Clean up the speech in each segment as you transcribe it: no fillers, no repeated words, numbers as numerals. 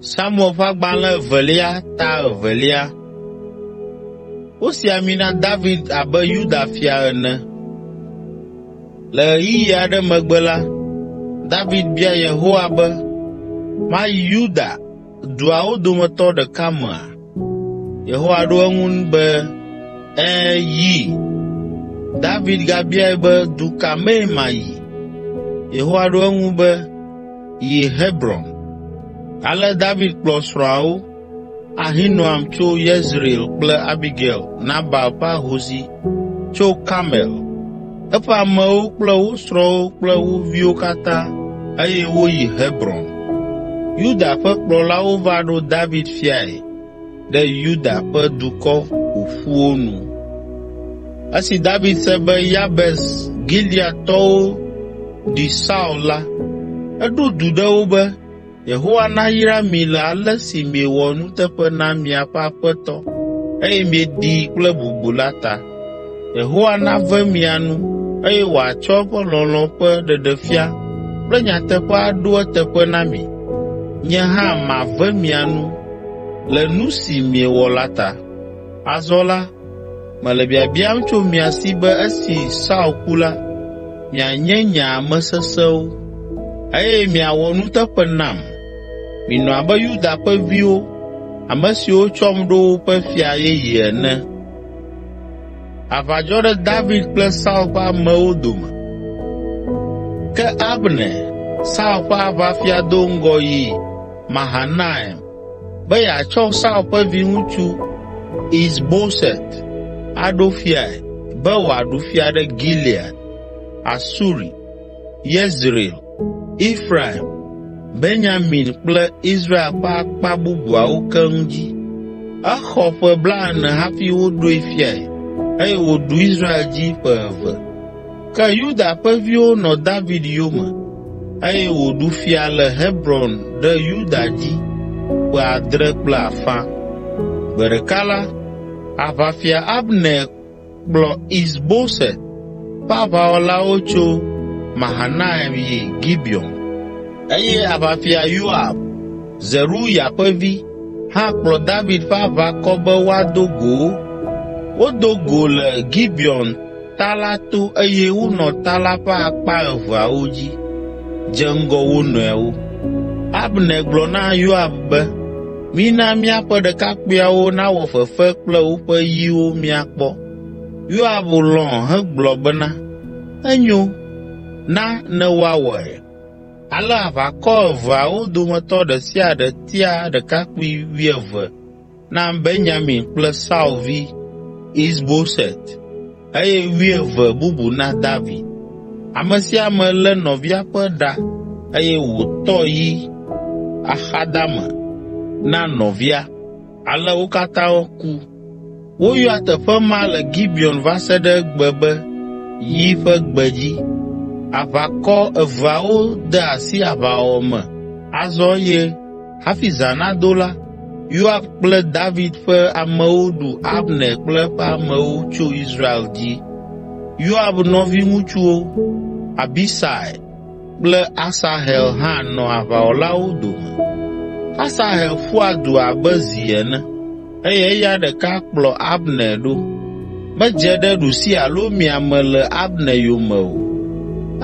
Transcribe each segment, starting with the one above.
Samuel ƒe agbalẽ evelia ta evelia. Wosi ami na David abe Yuda fia ene. Le ɣeyiɣi aɖe megbe la, David bia Yehowa be, mayi Yuda duawo dometɔ ɖeka mea? Yehowa ɖo eŋu be, yi. David gabiae be, du ka mee mayi? Yehowa ɖo eŋu be, yi Hebron. Ale David kplɔ srɔ̃awo, Ahinoam tso Yezreel kple Abigail, Nabal ƒe ahosi tso Karmel, eƒe amewo kple wo srɔ̃wo kple wo viwo katã, eye woyi Hebron. Yuda ƒe kplɔlawo va ɖo David fiae ɖe Yuda ƒe dukɔ ƒoƒuwo nu. Esi David se be Yabes Gileadtɔwo ɖi Saul la, eɖo du ɖe wo be, Yehowa nayra mi le ale si miewɔ nuteƒe na miaƒe aƒetɔ, eye mieɖii kple bubu la ta. Yehowa nave mia nu, eye wòatsɔ eƒe lɔlɔ̃ ƒe ɖeɖefia kple nyateƒe aɖo eteƒe na mi. Nye hã mave mia nu le nu si miewɔ la ta. Azɔ la, mele biabiam tso mia si be esi Saul ku la, mianye nye ame sesẽwo, eye miawɔ nuteƒe nam. Minɔ abe Yuda ƒe viwo, ame siwo tsɔm ɖo woƒe fia yeye ene. Aʋa dzɔ ɖe David kple Saul ƒe amewo dome. Ke Abner, Saul ƒe aʋafia do ŋgɔ yi Mahanaim be yeatsɔ Saul ƒe viŋutsu Is-Boset aɖo fiae be wòaɖu fia ɖe Gilead, Asuri, Yezreel, Efraim, Benyamin kple Israel ƒe akpa bubuawo keŋ dzi. Exɔ ƒe 40 hafi woɖoe fiae, eye wòɖu Israel dzi ƒe 2. Ke Yuda ƒe viwo nɔ David yome, eye wòɖu fia le Hebron ɖe Yuda dzi ƒe 7.5. Gbe ɖeka la, aʋafia Abner kplɔ Is-Boset ƒe aʋawɔlawo tso Mahanaim yi Gibeon, eye aʋafia Yoab, Zeruya ƒe vi, hã kplɔ David ƒe aʋakɔ be woado go wo. Wodo go le Gibeon ta la to, eye wonɔ ta la ƒe akpa 2 dzi, dze ŋgɔ wo nɔewo. Abner gblɔ na Yoab be, mina míaƒe ɖekakpuiawo nawɔ fefe kple woƒe yiwo míakpɔ. Yoab lɔ̃ hegblɔ bena, enyo, na ne woawɔe. Ale aʋakɔ 2awo dometɔ ɖe sia ɖe tia ɖekakpui 12 na Benyamin kple Saul vi Is-Boset, eye 12 bubu na David. Ame sia ame lé nɔvia ƒe ɖa, eye wòtɔ yi axadame na nɔvia. Ale wo katã ku. Woyɔa teƒe ma le Gibeon va se ɖe egbe be yi ƒe gbedzi. Aʋakɔ 2awo de asi aʋawɔwɔ me azɔ ye hafi zã nado la, Yoab kple David ƒe amewo ɖu Abner kple eƒe amewo tso Israel dzi. Yoab nɔviŋutsuwo, Abisai kple Asahel hã nɔ aʋawɔlawo dome. Asahel ƒua du abe zi ene, eye eya ɖeka kplɔ Abner ɖo. Medze ɖe ɖusi alo miame le Abner yome o.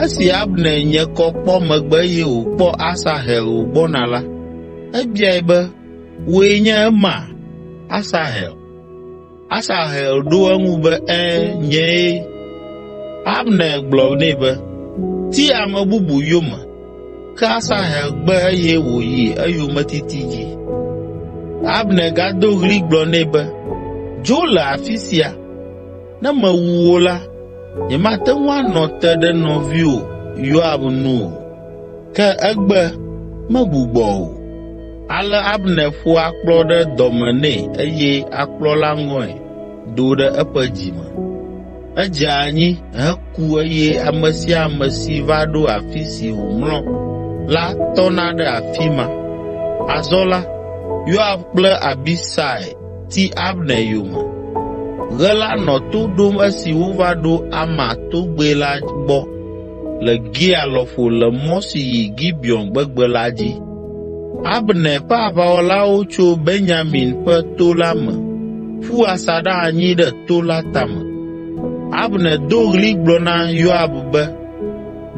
Esi Abner nye kɔ kpɔ megbe eye wòkpɔ Asahel wògbɔna la, ebiae be, wòe nye ema, Asahel? Asahel ɖo eŋu be, nyee. Abner gblɔ nɛ be, ti ame bubu yome. Ke Asahel gbe eye wòyi eyometiti dzi. Abner gado ɣli gblɔ nɛ be, dzo le afi sia. Ne mewu wo la, nyemate ŋu anɔ te ɖe nɔviwò Yoab nu o. Ke egbe megbugbɔ o. Ale Abner ƒo akplɔ ɖe dɔme nɛ, eye akplɔ la ŋɔe do ɖe eƒe dzime. Edze anyi heku, eye ame sia ame si va ɖo afi si wòmlɔ la tɔna ɖe afi ma. Azɔ la, Yoab kple Abisai ti Abner yome. Ɣe la nɔ to ɖom esi wova ɖo Ama togbɛ la gbɔ le Gia lɔƒo le mɔ si yi Gibeon gbegbe la dzi. Abner ƒe aʋawɔlawo tso Benyamin ƒe to la me ƒu asaɖa anyi ɖe to la tame. Abner do ɣli gblɔ na Yoab be,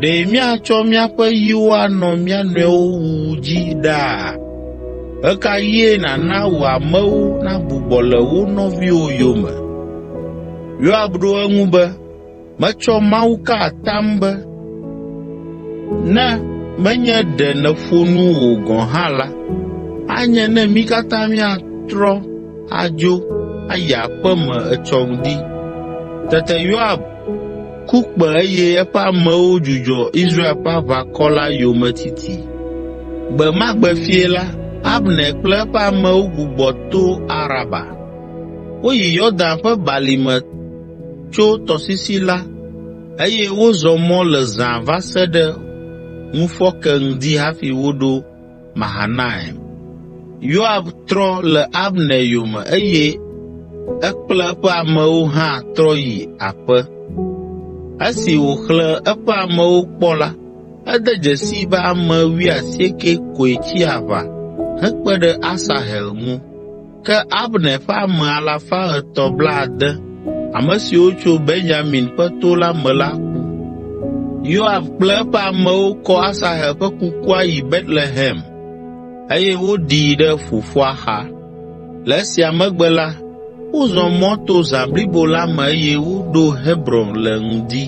ɖe míatsɔ míaƒe yiwo anɔ mía nɔewo wuwu dzi ɖaa? Ɣe ka ɣie nàna wò amewo nagbugbɔ le wo nɔviwo yome? Yoab ɖo eŋu be, metsɔ Mawu ka atam be, ne menye ɖe nèƒo nu wò gɔ̃ hã la, anye ne mí katã míatrɔ adzo ayi aƒe me etsɔ ŋdi. Tete Yoab ku kpe eye eƒe amewo dzudzɔ Israel ƒe aʋakɔ la yometiti. Gbe ma gbe fiẽ la, Abner kple eƒe amewo gbugbɔ to Araba. Woyi Yɔdan ƒe balime tso tɔsisi la eye wozɔ mɔ le zã va se ɖe ŋufɔke ŋdi hafi woɖo Mahanaim. Yoab trɔ le Abner yome eye ekple eƒe amewo hã trɔ yi aƒe. Esi wòxlẽ eƒe amewo kpɔ la, ede dzesii be ame 19 koe tsi aʋa hekpe ɖe Asahel ŋu. Ke Abner ƒe ame 360, ame siwo tso Benyamin ƒe to la me la ku. Yoab kple eƒe amewo kɔ Asahel ƒe kukua yi Betlehem eye woɖii ɖe fofoa xa. Le esia megbe la, wozɔ mɔ to zã blibo la me eye woɖo Hebron le ŋdi.